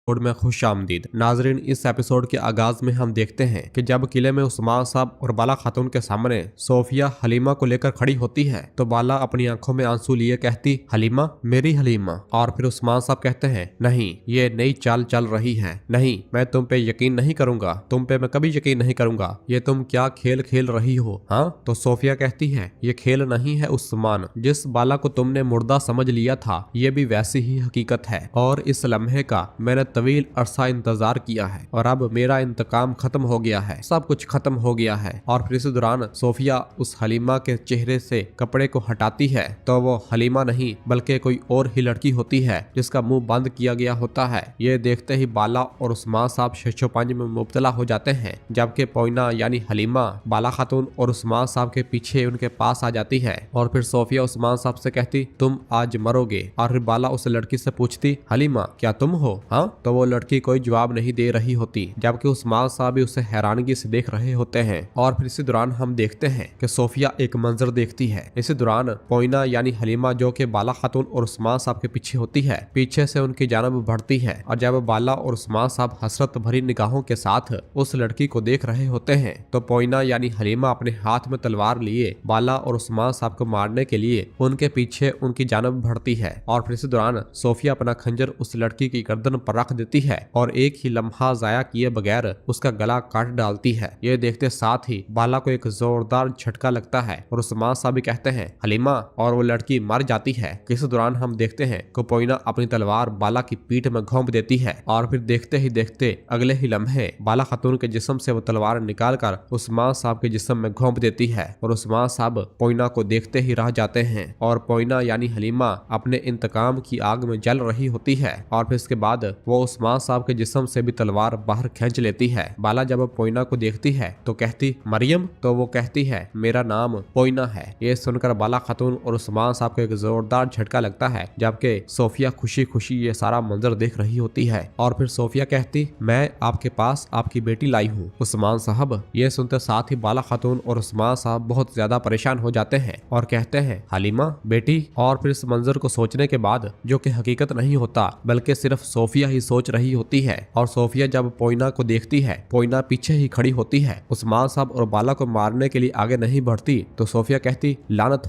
Episode में खुश आमदीद। नाजरीन, इस एपिसोड के आगाज में हम देखते हैं कि जब किले में उस्मान साहब और बाला खातून के सामने सोफिया हलीमा को लेकर खड़ी होती है तो बाला अपनी आंखों में आंसू लिए कहती, हलीमा, मेरी हलीमा। और फिर उस्मान साहब कहते हैं, नहीं, ये नई चाल चल रही है, नहीं, मैं तुम पे यकीन नहीं करूंगा, तुम पे मैं कभी यकीन नहीं करूंगा, ये तुम क्या खेल खेल रही हो? हाँ? तो सोफिया कहती है, ये खेल नहीं है उस्मान, जिस बाला को तुमने मुर्दा समझ लिया था ये भी वैसी ही हकीकत है और इस लम्हे का मैंने तवील अरसा इंतजार किया है और अब मेरा इंतकाम खत्म हो गया है, सब कुछ खत्म हो गया है। और फिर इस दौरान सोफिया उस हलीमा के चेहरे से कपड़े को हटाती है तो वो हलीमा नहीं बल्कि कोई और ही लड़की होती है जिसका मुंह बंद किया गया होता है। ये देखते ही बाला और उस्मान साहब शशोपंज में मुब्तला हो जाते हैं, जबकि पोइना यानी हलीमा बाला खातून और उस्मान साहब के पीछे उनके पास आ जाती है और फिर सोफिया उस्मान साहब से कहती, तुम आज मरोगे। और फिर बाला उस लड़की से पूछती, हलीमा, क्या तुम हो? हाँ? तो वो लड़की कोई जवाब नहीं दे रही होती, जबकि उस्मान साहब भी उसे हैरानगी से देख रहे होते हैं। और फिर इसी दौरान हम देखते हैं कि सोफिया एक मंजर देखती है। इसी दौरान पोइना यानी हलीमा जो कि बाला खातून और उस्मान साहब के पीछे होती है, पीछे से उनकी जानब बढ़ती है और जब बाला और उस्मान साहब हसरत भरी निगाहों के साथ उस लड़की को देख रहे होते हैं तो पोइना यानी हलीमा अपने हाथ में तलवार लिए बाला और उस्मान साहब को मारने के लिए उनके पीछे उनकी जानब बढ़ती है। और फिर इसी दौरान सोफिया अपना खंजर उस लड़की की गर्दन पर रख देती है और एक ही लम्हा जाया किए बगैर उसका गला काट डालती है। ये देखते साथ ही बाला को एक जोरदार झटका लगता है और उस्मान साहब भी कहते हैं, हलीमा, और वो लड़की मर जाती है। इस दौरान हम देखते हैं कि पोइना अपनी तलवार बाला की पीठ में घोंप देती है और फिर देखते ही देखते अगले ही लम्हे बाला खातून के जिस्म से वो तलवार निकाल कर उस्मान साहब के जिस्म में घोंप देती है और उस्मान साहब पोइना को देखते ही रह जाते हैं और पोइना यानी हलीमा अपने इंतकाम की आग में जल रही होती है। और फिर इसके बाद वो उस्मान साहब के जिस्म से भी तलवार बाहर खींच लेती है। बाला जब पोइना को देखती है तो कहती, मरियम? तो वो कहती है, मेरा नाम पोइना है। ये सुनकर बाला खातून और उस्मान साहब को एक जोरदार झटका लगता है, जबकि सोफिया खुशी खुशी ये सारा मंजर देख रही होती है। और फिर सोफिया कहती, मैं आपके पास आपकी बेटी लाई हूँ। उस्मान साहब ये सुनते साथ ही बाला खातून और उस्मान साहब बहुत ज्यादा परेशान हो जाते हैं और कहते हैं, हलीमा, बेटी? और फिर इस मंजर को सोचने के बाद, जो कि हकीकत नहीं होता बल्कि सिर्फ सोफिया ही सोच रही होती है, और सोफिया जब पोइना को देखती है, पोइना पीछे ही खड़ी होती है, उस्मान साहब और बाला को मारने के लिए आगे नहीं बढ़ती, तो सोफिया कहती, लानत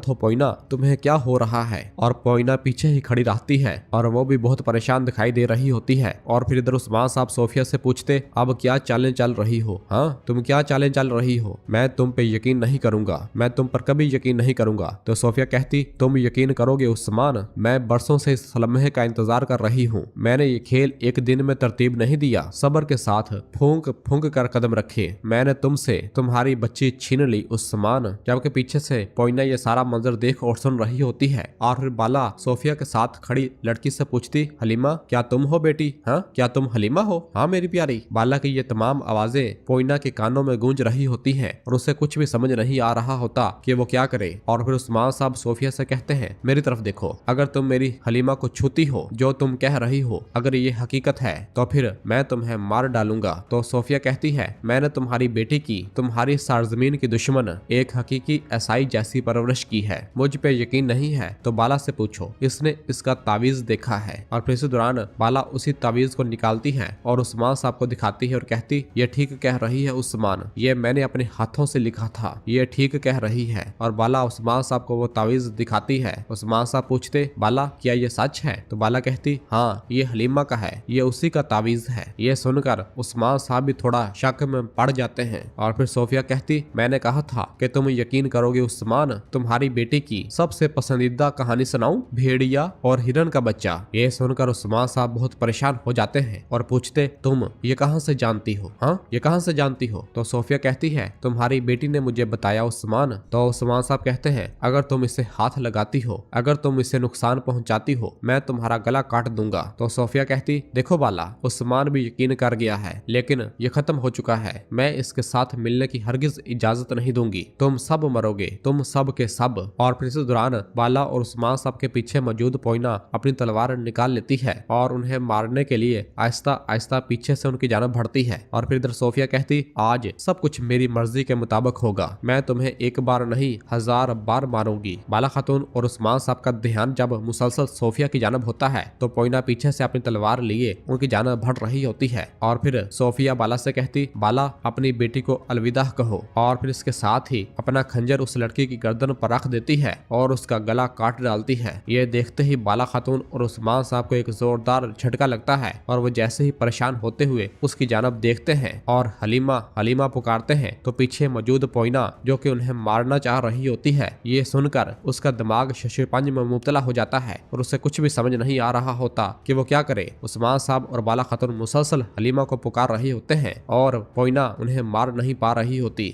हो पोइना, तुम्हें क्या हो रहा है? और पोइना पीछे ही खड़ी रहती है और वो भी बहुत परेशान दिखाई दे रही होती है। और फिर इधर उस्मान साहब सोफिया से पूछते, अब क्या चालें चल रही हो? हाँ, तुम क्या चालें चल रही हो? मैं तुम पे यकीन नहीं करूंगा, मैं तुम पर कभी यकीन नहीं करूंगा। तो सोफिया कहती, तुम यकीन करोगे उस्मान, मैं बरसों से इस लम्हे का इंतजार कर रही हूँ। मैंने ये खेल एक दिन में तरतीब नहीं दिया, सब्र के साथ फूंक फूंक कर कदम रखे। मैंने तुमसे तुम्हारी बच्ची छीन ली उस्मान। जबकि पीछे से पोइना ये सारा मंजर देख और सुन रही होती है। और फिर बाला सोफिया के साथ खड़ी लड़की से पूछती, हलीमा, क्या तुम हो बेटी? हाँ, क्या तुम हलीमा हो? हाँ मेरी प्यारी। बाला की ये तमाम आवाजें पोइना के कानों में गूंज रही होती हैं और उसे कुछ भी समझ नहीं आ रहा होता कि वो क्या करे। और फिर उस्मान साहब सोफिया से कहते हैं, मेरी तरफ देखो, अगर तुम मेरी हलीमा को छूती हो, जो तुम कह रही हो, अगर ये हकीकत है तो फिर मैं तुम्हें मार डालूंगा। तो सोफिया कहती है, मैंने तुम्हारी बेटी की, तुम्हारी सारजमीन की दुश्मन, एक हकीकी ईसाई जैसी परवरिश की है। मुझ पे यकीन नहीं है तो बाला से पूछो, इसने इसका तावीज देखा है। और फिर इस दौरान बाला उसी तावीज को निकालती है और उस्मान साहब को दिखाती है और कहती, ये ठीक कह रही है उस्मान, ये मैंने अपने हाथों से लिखा था, ये ठीक कह रही है। और बाला उस्मान साहब को वो तावीज दिखाती है। उस्मान साहब पूछते, बाला, क्या ये सच है? तो बाला कहती, हाँ, ये हलीमा का है, ये उसी का तावीज है। ये सुनकर उस्मान साहब भी थोड़ा शक में पड़ जाते हैं। और फिर सोफिया कहती, मैंने कहा था कि तुम यकीन करोगे उस्मान, तुम्हारी बेटी की सबसे पसंदीदा कहानी सुनाऊं, भेड़िया और हिरन का बच्चा। ये सुनकर उस्मान साहब बहुत परेशान हो जाते हैं और पूछते, तुम ये कहां से जानती हो? हाँ, ये कहां से जानती हो? तो सोफिया कहती है, तुम्हारी बेटी ने मुझे बताया उस्मान। तो उस्मान साहब कहते हैं, अगर तुम इसे हाथ लगाती हो, अगर तुम इसे नुकसान पहुंचाती हो, मैं तुम्हारा गला काट दूंगा। तो सोफिया कहती, देखो बाला, उस्मान भी यकीन कर गया है, लेकिन ये खत्म हो चुका है, मैं इसके साथ मिलने की हरगिज इजाजत नहीं दूंगी, तुम सब मरोगे, तुम सब के सब। और फिर इस दौरान बाला और उस्मान साहब के पीछे मौजूद पोइना अपनी तलवार निकाल लेती है और उन्हें मारने के लिए आहिस्ता आहिस्ता पीछे से उनकी जानब बढ़ती है। और फिर इधर सोफिया कहती, आज सब कुछ मेरी मर्जी के मुताबिक होगा, मैं तुम्हें एक बार नहीं 1000 बार मारूंगी। बाला खातून और उस्मान साहब का ध्यान जब मुसलसल सोफिया की जानब होता है तो पोइना पीछे से अपनी तलवार तलवार लिए उनकी जानब बढ़ रही होती है। और फिर सोफिया बाला से कहती, बाला अपनी बेटी को अलविदा कहो। और फिर इसके साथ ही अपना खंजर उस लड़की की गर्दन पर रख देती है और उसका गला काट डालती है। ये देखते ही बाला खातून और उस्मान साहब को एक जोरदार झटका लगता है और वो जैसे ही परेशान होते हुए उसकी जानब देखते हैं और हलीमा पुकारते हैं तो पीछे मौजूद पोइना जो कि उन्हें मारना चाह रही होती है, ये सुनकर उसका दिमाग शशुपंज में मुब्तला हो जाता है और उसे कुछ भी समझ नहीं आ रहा होता कि वो क्या करे। उस्मान साहब और बाला खातून मुसलसल हलीमा को पुकार रहे होते हैं और पोइना उन्हें मार नहीं पा रही होती।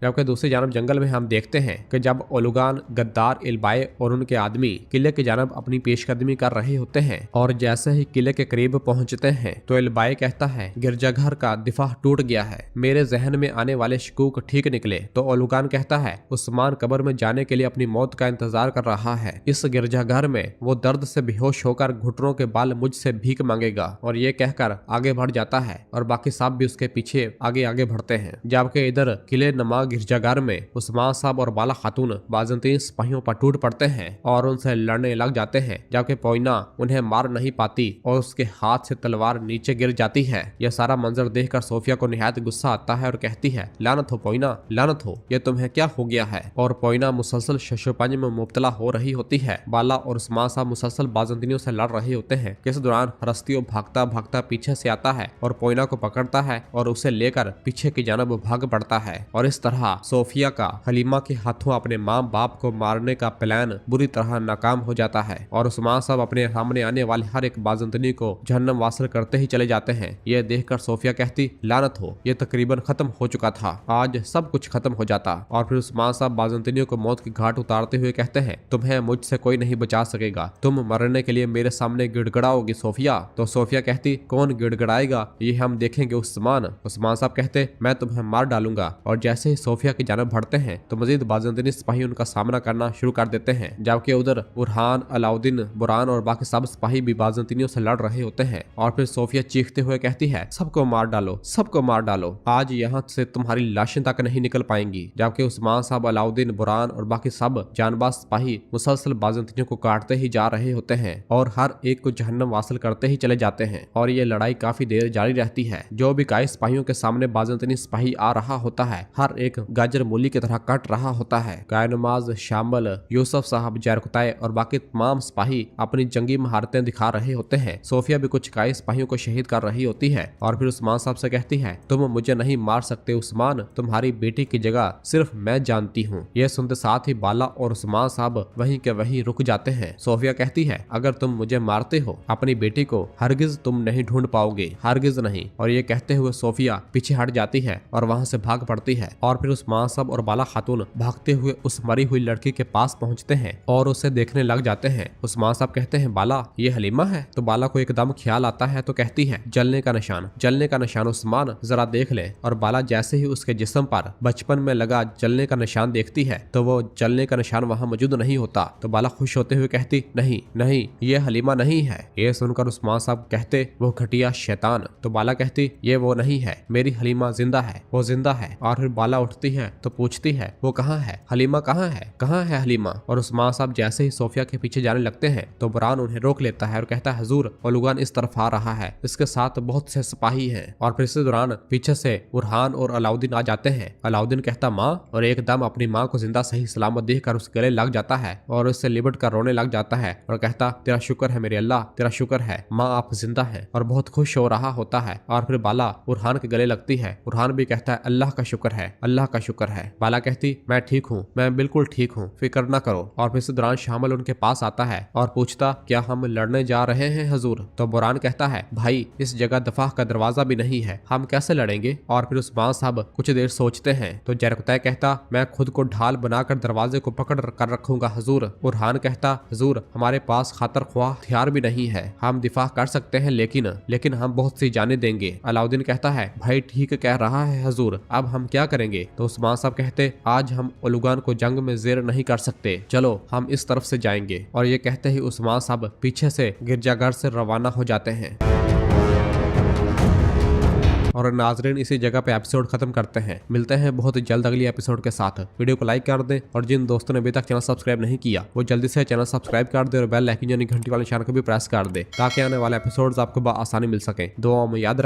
जबकि दूसरी जानब जंगल में हम देखते हैं कि जब ओलुगान, गद्दार, इल्बाए और उनके आदमी किले की जानब अपनी पेशकदमी कर रहे होते हैं और जैसे ही किले के करीब पहुंचते हैं तो इल्बाए कहता है, गिरजाघर का दिफा टूट गया है, मेरे जहन में आने वाले शकूक ठीक निकले। तो ओलुगान कहता है, उस्मान कब्र में जाने के लिए अपनी मौत का इंतजार कर रहा है, इस गिरजाघर में वो दर्द से बेहोश होकर घुटनों के बाल मुझसे भीख मांगेगा। और ये कहकर आगे बढ़ जाता है और बाकी सब भी उसके पीछे आगे बढ़ते हैं। जबकि इधर किले नमा गिरजाघर में उस्मान साहब और बाला खातून बाज़ंतीन सिपाहियों पर टूट पड़ते हैं और उनसे लड़ने लग जाते हैं, जबकि पोइना उन्हें मार नहीं पाती और उसके हाथ से तलवार नीचे गिर जाती है। यह सारा मंजर देखकर सोफिया को निहायत गुस्सा आता है और कहती है, लानत हो पोइना, लानत हो, ये तुम्हें क्या हो गया है। और पोइना मुसलसल शशुपंज में मुब्तला हो रही होती है। बाला और उस्मान साहब मुसलसल बाज़ंतीनियों से लड़ रहे होते हैं। इस दौरान रस्तियों भागता भागता पीछे से आता है और पोइना को पकड़ता है और उसे लेकर पीछे की जानब भाग पड़ता है। और इस तरह सोफिया का हलीमा के हाथों अपने माँ बाप को मारने का प्लान बुरी तरह नाकाम हो जाता है और उस्मान साहब अपने सामने आने वाले हर एक बाज़ंतनी को जहन्नम वासिल करते ही चले जाते हैं। यह देखकर सोफिया कहती, लानत हो, यह तकरीबन खत्म हो चुका था, आज सब कुछ खत्म हो जाता। और फिर उस्मान साहब बाज़ंतनियों को मौत की घाट उतारते हुए कहते हैं, तुम्हें मुझसे कोई नहीं बचा सकेगा, तुम मरने के लिए मेरे सामने गिड़गड़ाओगी सोफिया। तो सोफिया कहती, कौन गिड़गड़ाएगा ये हम देखेंगे उस्मान। उस्मान साहब कहते, मैं तुम्हें मार डालूंगा। और जैसे ही सोफिया की जानब बढ़ते हैं तो मजीद बाज़ंतीनी सिपाही उनका सामना करना शुरू कर देते हैं। जबकि उधर बुरहान, अलाउद्दीन, बुरान और बाकी सब सिपाही भी बाज़ंतीनियों से लड़ रहे होते हैं। और फिर सोफिया चीखते हुए कहती है, सबको मार डालो, सबको मार डालो, आज यहाँ से तुम्हारी लाशें तक नहीं निकल पाएंगी। जबकि उस्मान साहब, अलाउद्दीन, बुरान और बाकी सब जानबाज सिपाही मुसलसल बाज़ंतीनियों को काटते ही जा रहे होते हैं और हर एक को जहन्नम वासिल करते ही चले जाते हैं। और ये लड़ाई काफी देर जारी रहती है। जो भी काई सिपाहियों के सामने बाज़ंतीनी सिपाही आ रहा होता है, हर एक गाजर मूली की तरह कट रहा होता है। कायनुमाज, शामिल, यूसुफ साहब, जरकुताए और बाकी तमाम सिपाही अपनी जंगी महारतें दिखा रहे होते हैं। सोफिया भी कुछ काई सिपाहियों को शहीद कर रही होती है और फिर उस्मान साहब से कहती है, तुम मुझे नहीं मार सकते उस्मान, तुम्हारी बेटी की जगह सिर्फ मैं जानती हूँ। यह सुनते साथ ही बाला और उस्मान साहब वहीं के वहीं रुक जाते हैं। सोफिया कहती है, अगर तुम मुझे मारते हो अपनी बेटी को हरगिज तुम नहीं ढूंढ पाओगे, हरगिज नहीं। और ये कहते हुए सोफिया पीछे हट जाती है और वहां से भाग पड़ती है। और फिर उस्मान साहब और बाला खातून भागते हुए उस मरी हुई लड़की के पास पहुंचते हैं और उसे देखने लग जाते हैं। उस्मान साहब कहते हैं, बाला ये हलीमा है। तो बाला को एकदम ख्याल आता है तो कहती है, जलने का निशान, जलने का निशान उस्मान, जरा देख ले। और बाला जैसे ही उसके जिस्म पर बचपन में लगा जलने का निशान देखती है तो वो जलने का निशान वहाँ मौजूद नहीं होता। तो बाला खुश होते हुए कहती, नहीं नहीं, ये हलीमा नहीं है। ये सुनकर उस्मान साहब कहते, वो घटिया शैतान। तो बाला कहती, ये वो नहीं है, मेरी हलीमा जिंदा है, वो जिंदा है। और फिर बाला उठती है तो पूछती है, वो कहाँ है, हलीमा कहाँ है, कहाँ है हलीमा। और उस्मान साहब जैसे ही सोफिया के पीछे जाने लगते हैं तो बुरान उन्हें रोक लेता है और कहता है, हुजूर ओलुगान इस तरफ आ रहा है, इसके साथ बहुत से सिपाही हैं। और फिर इसी दौरान पीछे से बुरहान और अलाउद्दीन आ जाते हैं। अलाउद्दीन कहता, माँ, और एकदम अपनी माँ को जिंदा सही सलामत देखकर उस गले लग जाता है और उससे लिपट कर रोने लग जाता है और कहता, तेरा शुक्र है मेरे अल्लाह, तेरा शुक्र है माँ, आप जिंदा हैं। और बहुत खुश हो रहा होता है। और फिर बाला बुरहान के गले लगती है। बुरहान भी कहता है, अल्लाह का शुक्र है, अल्लाह का शुक्र है। बाला कहती, मैं ठीक हूँ, मैं बिल्कुल ठीक हूँ, फिक्र न करो। और फिर इस दौरान शामिल उनके पास आता है और पूछता, क्या हम लड़ने जा रहे हैं हुजूर। तो बुरहान कहता है, भाई इस जगह दफा का दरवाजा भी नहीं है, हम कैसे लड़ेंगे। और फिर उस्मान साहब कुछ देर सोचते हैं तो जरकुतै कहता, मैं खुद को ढाल बनाकर दरवाजे को पकड़ कर रखूंगा हुजूर। बुरहान कहता, हुजूर हमारे पास खातर ख्वाह हथियार भी नहीं है, हम दिफा कर सकते हैं लेकिन हम बहुत सी जाने देंगे। अलाउद्दीन कहता है, भाई ठीक कह रहा है हुजूर, अब हम क्या करेंगे। तो उस्मान साहब कहते, आज हम ओलुगान को जंग में जेर नहीं कर सकते, चलो हम इस तरफ से जाएंगे। और ये कहते ही उस्मान साहब पीछे से गिरजाघर से रवाना हो जाते हैं। और नाजरीन इसी जगह पे एपिसोड खत्म करते हैं। मिलते हैं बहुत जल्द अगली एपिसोड के साथ। वीडियो को लाइक कर दें और जिन दोस्तों ने अभी तक चैनल सब्सक्राइब नहीं किया वो जल्दी से चैनल सब्सक्राइब कर दे और बेल आइकन यानी घंटी वाले निशान को भी प्रेस कर दे ताकि आने वाले एपिसोड्स आपको आसानी मिल सके। दुआओं में याद